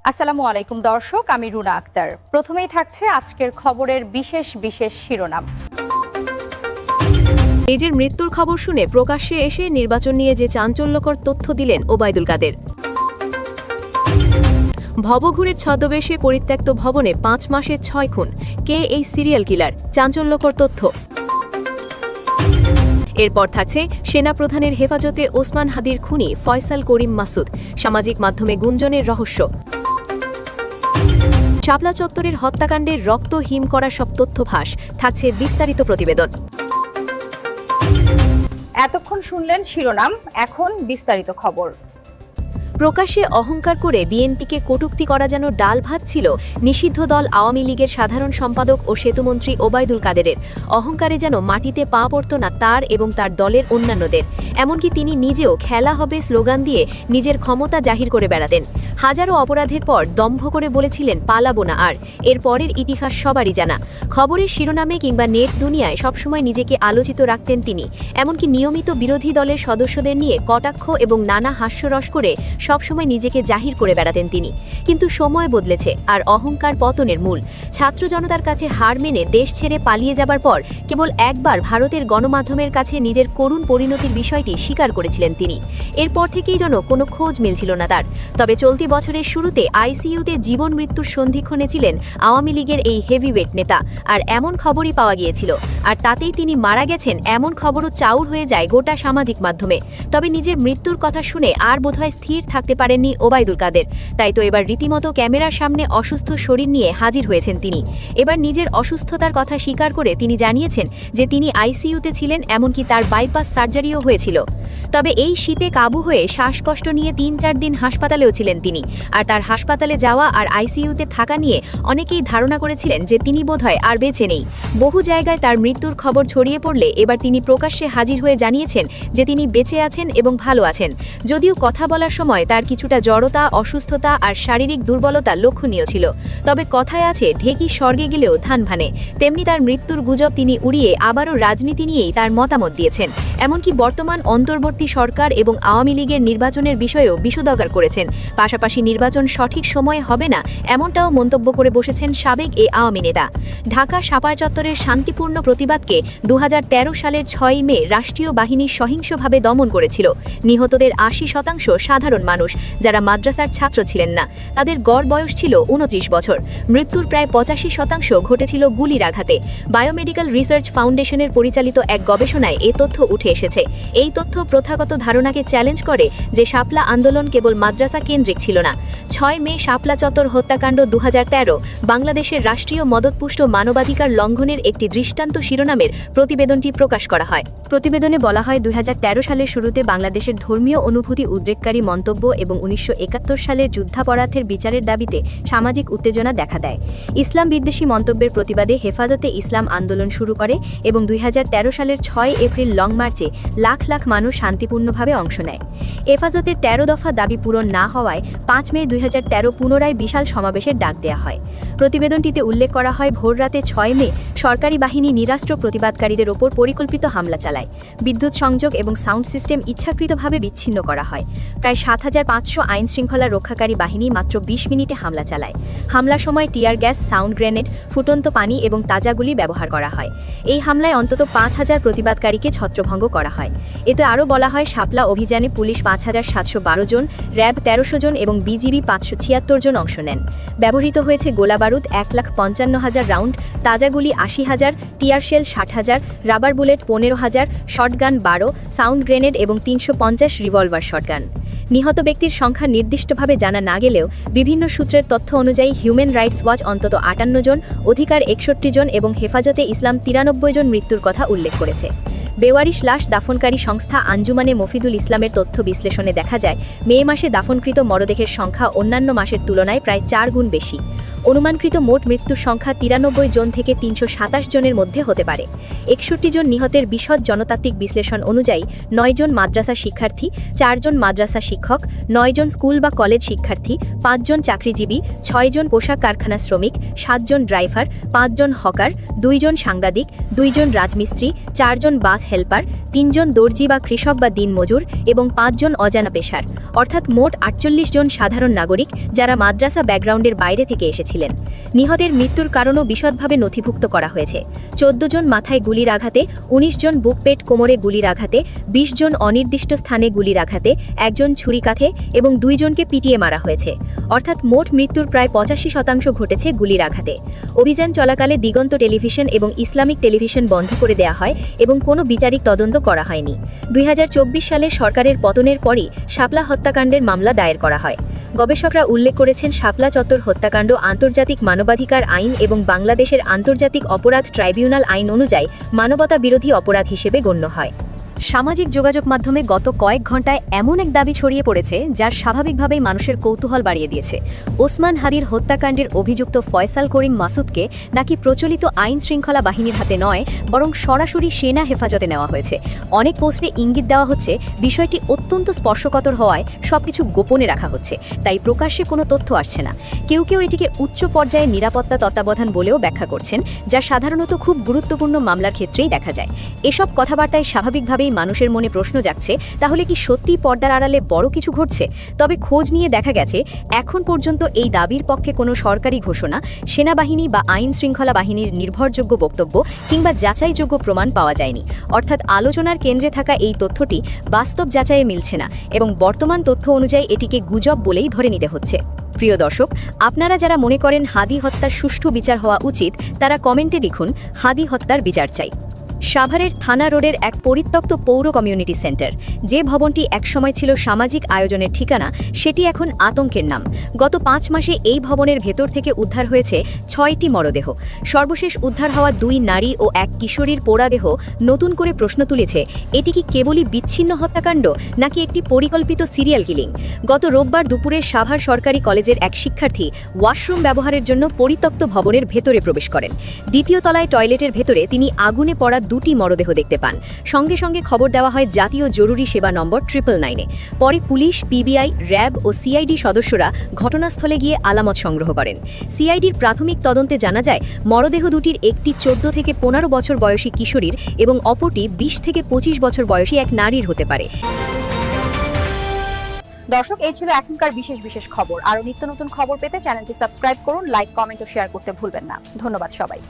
আসসালামু আলাইকুম দর্শক, আমি রুনা আক্তার। প্রথমেই থাকছে আজকের খবরের বিশেষ বিশেষ শিরোনাম। নিজের মৃত্যুর খবর শুনে প্রকাশ্যে এসে নির্বাচন নিয়ে যে চাঞ্চল্যকর তথ্য দিলেন ওবায়দুল কাদের। ভবঘুরের ছদ্মবেশে পরিত্যক্ত ভবনে 5 মাসে 6 খুন, কে এই সিরিয়াল কিলার, চাঞ্চল্যকর তথ্য। এরপর থাকছে সেনাপ্রধানের হেফাজতে ওসমান হাদির খুনি ফয়সাল করিম মাসুদ, সামাজিক মাধ্যমে গুঞ্জনের রহস্য। শাপলা চত্বরের হত্যাকাণ্ডের রক্ত হিম করা সব তথ্য ফাঁস, থাকছে বিস্তারিত প্রতিবেদন। এতক্ষণ শুনলেন শিরোনাম, এখন বিস্তারিত খবর। প্রকাশ্যে অহংকার করে বিএনপিকে কটূক্তি করা যেন ডাল ভাত ছিল নিষিদ্ধ দল আওয়ামী লীগের সাধারণ সম্পাদক ও সেতুমন্ত্রী ওবায়দুল কাদেরের। অহংকারে যেন মাটিতে পা পড়ত না তার এবং তার দলের অন্যান্যদের। এমনকি তিনি নিজেও খেলা হবে স্লোগান দিয়ে নিজের ক্ষমতা জাহির করে বেড়াতেন। হাজারো অপরাধের পর দম্ভ করে বলেছিলেন পালাবো না আর। এর পরের ইতিহাস সবারই জানা। খবরের শিরোনামে কিংবা নেট দুনিয়ায় সবসময় নিজেকে আলোচিত রাখতেন তিনি। এমনকি নিয়মিত বিরোধী দলের সদস্যদের নিয়ে কটাক্ষ এবং নানা হাস্যরস করে সবসময় নিজেকে জাহির করে বেড়াতেন তিনি। কিন্তু সময় বদলেছে, আর অহংকার পতনের মূল। ছাত্র জনতার কাছে হার মেনে দেশ ছেড়ে পালিয়ে যাবার পর কেবল একবার ভারতের গণমাধ্যমের কাছে নিজের করুণ পরিণতির বিষয়টি স্বীকার করেছিলেন তিনি। এরপর থেকেই যেন কোনো খোঁজ মিলছিল না তার। তবে চলতি বছরের শুরুতে আইসিইউতে জীবন মৃত্যুর সন্ধিক্ষণে ছিলেন আওয়ামী লীগের এই হেভিওয়েট নেতা, আর এমন খবরই পাওয়া গিয়েছিল। আর তাতেই তিনি মারা গেছেন এমন খবরও চাউর হয়ে যায় গোটা সামাজিক মাধ্যমে। তবে নিজের মৃত্যুর কথা শুনে আর বোধহয় স্থির থাকতে পারেননি ওবায়দুল কাদের। তাই তো এবার রীতিমতো ক্যামেরার সামনে অসুস্থ শরীর নিয়ে হাজির হয়েছেন তিনি। এবার নিজের অসুস্থতার কথা স্বীকার করে তিনি জানিয়েছেন যে তিনি আইসিইউতে ছিলেন, এমনকি তার বাইপাস সার্জারিও হয়েছিল। তবে এই শীতে কাবু হয়ে শ্বাসকষ্ট নিয়ে 3-4 দিন হাসপাতালেও ছিলেন তিনি। আর তার হাসপাতালে যাওয়া আর আইসিইউতে থাকা নিয়ে অনেকেই ধারণা করেছিলেন যে তিনি বোধহয় আর বেঁচে নেই। বহু জায়গায় তার মৃত্যুর খবর ছড়িয়ে পড়লে এবার তিনি প্রকাশ্যে হাজির হয়ে জানিয়েছেন যে তিনি বেঁচে আছেন এবং ভালো আছেন। যদিও কথা বলার সময় তার কিছুটা জড়তা, অসুস্থতা আর শারীরিক দুর্বলতা লক্ষণীয় ছিল। তবে কথায় আছে ঢেকি স্বর্গে গেলেও ধান ভানে, তেমনি তার মৃত্যুর গুজব তিনি উড়িয়ে আবারও রাজনীতি নিয়েই তার মতামত দিয়েছেন। এমনকি বর্তমান অন্তর্বর্তী সরকার এবং আওয়ামী লীগের নির্বাচনের বিষয়েও বিষোদগার করেছেন। পাশাপাশি নির্বাচন সঠিক সময়ে হবে না এমনটাও মন্তব্য করে বসেছেন সাবেক এই আওয়ামী নেতা। ঢাকা সাপার চত্বরের শান্তিপূর্ণ প্রতিবাদকে 2013 সালের 6 মে রাষ্ট্রীয় বাহিনী সহিংসভাবে দমন করেছিল। নিহতদের 80% সাধারণ মানুষ, যারা মাদ্রাসার ছাত্র ছিলেন না। তাদের গড় বয়স ছিল 29 বছর। মৃত্যুর প্রায় 85% ঘটেছিল গুলির আঘাতে। বায়োমেডিক্যাল রিসার্চ ফাউন্ডেশনের পরিচালিত এক গবেষণায় এ তথ্য উঠে এসেছে। এই তথ্য প্রথাগত ধারণাকে চ্যালেঞ্জ করে যে শাপলা আন্দোলন কেবল মাদ্রাসা কেন্দ্রিক ছিল না। 6 মে শাপলা চত্বর হত্যাকাণ্ড 2013 বাংলাদেশের রাষ্ট্রীয় মদতপুষ্ট মানবাধিকার লঙ্ঘনের একটি দৃষ্টান্ত শিরোনামের প্রতিবেদনটি প্রকাশ করা হয়। প্রতিবেদনে বলা হয় 2013 সালের শুরুতে বাংলাদেশের ধর্মীয় অনুভূতি উদ্রেককারী মন্তব্য এবং 1971 সালের যুদ্ধাপরাধের বিচারের দাবিতে সামাজিক উত্তেজনা দেখা দেয়। ইসলাম বিদ্বেষী মন্তব্যের প্রতিবাদে হেফাজতে ইসলাম আন্দোলন শুরু করে এবং 2013 সালের 6 এপ্রিল লং মার্চে লাখ লাখ মানুষ শান্তিপূর্ণভাবে অংশ নেয়। হেফাজতের 13 দফা দাবি পূরণ না হওয়ায় 5 মে 2013 পুনরায় বিশাল সমাবেশের ডাক দেয়া হয়। প্রতিবেদনটিতে উল্লেখ করা হয় ভোররাতে 6 মে সরকারি বাহিনী নিরাস্ত্র প্রতিবাদকারীদের ওপর পরিকল্পিত হামলা চালায়। বিদ্যুৎ সংযোগ এবং সাউন্ড সিস্টেম ইচ্ছাকৃতভাবে বিচ্ছিন্ন করা হয়। প্রায় 7500 আইন শৃঙ্খলা রক্ষাকারী বাহিনী মাত্র 20 মিনিটে হামলা চালায়। হামলার সময় টিয়ার গ্যাস, সাউন্ড গ্রেনেড, ফুটন্ত পানি এবং তাজা গুলি ব্যবহার করা হয়। এই হামলায় অন্তত 5000 প্রতিবাদকারীকে ছত্রভঙ্গ করা হয়। এতে আরও বলা হয় শাপলা অভিযানে পুলিশ 5712 জন, র্যাব 1300 জন এবং বিজিবি 576 জন অংশ নেন। ব্যবহৃত হয়েছে গোলাবারুদ 1,55,000 রাউন্ড, তাজা গুলি 80,000, tear shell 60,000, rubber bullet 15,000, shotgun 12, sound grenade এবং 350 রিভলভার শটগান। নিহত ব্যক্তির সংখ্যা নির্দিষ্টভাবে জানা না গেলেও বিভিন্ন সূত্রের তথ্য অনুযায়ী হিউম্যান রাইটস ওয়াচ অন্তত 58 জন, অধিকার 61 জন এবং হেফাজতে ইসলাম 93 জন মৃত্যুর কথা উল্লেখ করেছে। বেওয়ারিশ লাশ দাফনকারী সংস্থা আঞ্জুমানে মফিদুল ইসলামের তথ্য বিশ্লেষণে দেখা যায় মে মাসে দাফনকৃত মরদেহের সংখ্যা অন্যান্য মাসের তুলনায় প্রায় 4 গুণ বেশি। অনুমানকৃত মোট মৃত্যুর সংখ্যা 93 জন থেকে 327 জনের মধ্যে হতে পারে। 61 জন নিহতের বিশদ জনতাত্ত্বিক বিশ্লেষণ অনুযায়ী 9 জন মাদ্রাসা শিক্ষার্থী, 4 জন মাদ্রাসা শিক্ষক, 9 জন স্কুল বা কলেজ শিক্ষার্থী, 5 জন চাকরিজীবী, 6 জন পোশাক কারখানা শ্রমিক, 7 জন ড্রাইভার, 5 জন হকার, 2 জন সাংবাদিক, 2 জন রাজমিস্ত্রি, 4 জন বাস হেল্পার, 3 জন দর্জি বা কৃষক বা দিনমজুর এবং 5 জন অজানা পেশার, অর্থাৎ মোট 48 জন সাধারণ নাগরিক যারা মাদ্রাসা ব্যাকগ্রাউন্ডের বাইরে থেকে এসেছিলেন। নিহতের মৃত্যুর কারণও বিশদভাবে নথিভুক্ত করা হয়েছে। 14 জন মাথায় গুলির আঘাতে, 19 জন বুক পেট কোমরে গুলির আঘাতে, 20 জন অনির্দিষ্ট স্থানে গুলির আঘাতে, 1 জন ছুরিকাঘাতে এবং 2 জনকে পিটিয়ে মারা হয়েছে, অর্থাৎ মোট মৃত্যুর প্রায় 85% ঘটেছে গুলির আঘাতে। অভিযান চলাকালে দিগন্ত টেলিভিশন এবং ইসলামিক টেলিভিশন বন্ধ করে দেওয়া হয় এবং কোনো বিচারিক তদন্ত করা হয়নি। 2024 সালে সরকারের পতনের পরই শাপলা হত্যাকাণ্ডের মামলা দায়ের করা হয়। গবেষকরা উল্লেখ করেছেন শাপলা চত্বর হত্যাকাণ্ড আন্তর্জাতিক মানবাধিকার আইন এবং বাংলাদেশের আন্তর্জাতিক অপরাধ ট্রাইব্যুনাল আইন অনুযায়ী মানবতা বিরোধী অপরাধ হিসেবে গণ্য হয়। সামাজিক যোগাযোগ মাধ্যমে গত কয়েক ঘন্টায় এমন এক দাবি ছড়িয়ে পড়েছে যার স্বাভাবিকভাবেই মানুষের কৌতূহল বাড়িয়ে দিয়েছে। ওসমান হাদির হত্যাকাণ্ডের অভিযুক্ত ফয়সাল করিম মাসুদকে নাকি প্রচলিত আইন শৃঙ্খলা বাহিনীর হাতে নয়, বরং সরাসরি সেনা হেফাজতে নেওয়া হয়েছে। অনেক পোস্টে ইঙ্গিত দেওয়া হচ্ছে বিষয়টি অত্যন্ত স্পর্শকাতর হওয়ায় সবকিছু গোপনে রাখা হচ্ছে, তাই প্রকাশ্যে কোনো তথ্য আসছে না। কেউ কেউ এটিকে উচ্চ পর্যায়ের নিরাপত্তা তত্ত্বাবধান বলেও ব্যাখ্যা করছেন, যা সাধারণত খুব গুরুত্বপূর্ণ মামলার ক্ষেত্রেই দেখা যায়। এসব কথাবার্তায় স্বাভাবিকভাবেই মানুষের মনে প্রশ্ন জাগছে, তাহলে কি সত্যি পর্দার আড়ালে বড় কিছু ঘটছে? তবে খোঁজ নিয়ে দেখা গেছে এখন পর্যন্ত এই দাবির পক্ষে কোনো সরকারি ঘোষণা, সেনাবাহিনী বা আইন শৃঙ্খলা বাহিনীর নির্ভরযোগ্য বক্তব্য কিংবা যাচাইযোগ্য প্রমাণ পাওয়া যায়নি। অর্থাৎ আলোচনার কেন্দ্রে থাকা এই তথ্যটি বাস্তব যাচাইয়ে মিলছে না এবং বর্তমান তথ্য অনুযায়ী এটিকে গুজব বলেই ধরে নিতে হচ্ছে। প্রিয় দর্শক, আপনারা যারা মনে করেন হাদি হত্যার সুষ্ঠু বিচার হওয়া উচিত, তারা কমেন্টে লিখুন হাদি হত্যার বিচার চাই। সাভারের থানা রোডের এক পরিত্যক্ত পৌর কমিউনিটি সেন্টার, যে ভবনটি একসময় ছিল সামাজিক আয়োজনের ঠিকানা, সেটি এখন আতঙ্কের নাম। গত 5 মাসে এই ভবনের ভেতর থেকে উদ্ধার হয়েছে 6টি মরদেহ। সর্বশেষ উদ্ধার হওয়া 2 নারী ও এক কিশোরীর পোড়াদেহ নতুন করে প্রশ্ন তুলেছে, এটি কি কেবলই বিচ্ছিন্ন হত্যাকাণ্ড নাকি একটি পরিকল্পিত সিরিয়াল কিলিং? গত রোববার দুপুরে সাভার সরকারি কলেজের এক শিক্ষার্থী ওয়াশরুম ব্যবহারের জন্য পরিত্যক্ত ভবনের ভেতরে প্রবেশ করেন। দ্বিতীয় তলায় টয়লেটের ভেতরে তিনি আগুনে পড়া 2টি মরদেহ দেখতে পান। সঙ্গে সঙ্গে খবর দেওয়া হয় জাতীয় জরুরি সেবা নম্বর 999-এ। পরে পুলিশ, পিবিআই, র্যাব ও সিআইডি সদস্যরা ঘটনাস্থলে গিয়ে আলামত সংগ্রহ করেন। সিআইডির প্রাথমিক তদন্তে জানা যায়, মরদেহ দুটির একটি 14 থেকে 15 বছর বয়সী কিশোরীর এবং অপরটি 20 থেকে 25 বছর বয়সী এক নারীর হতে পারে। দর্শক, এই ছিল এখনকার বিশেষ খবর। আরও নিত্য নতুন খবর পেতে চ্যানেলটি সাবস্ক্রাইব করুন, লাইক, কমেন্ট ও শেয়ার করতে ভুলবেন না। ধন্যবাদ সবাই।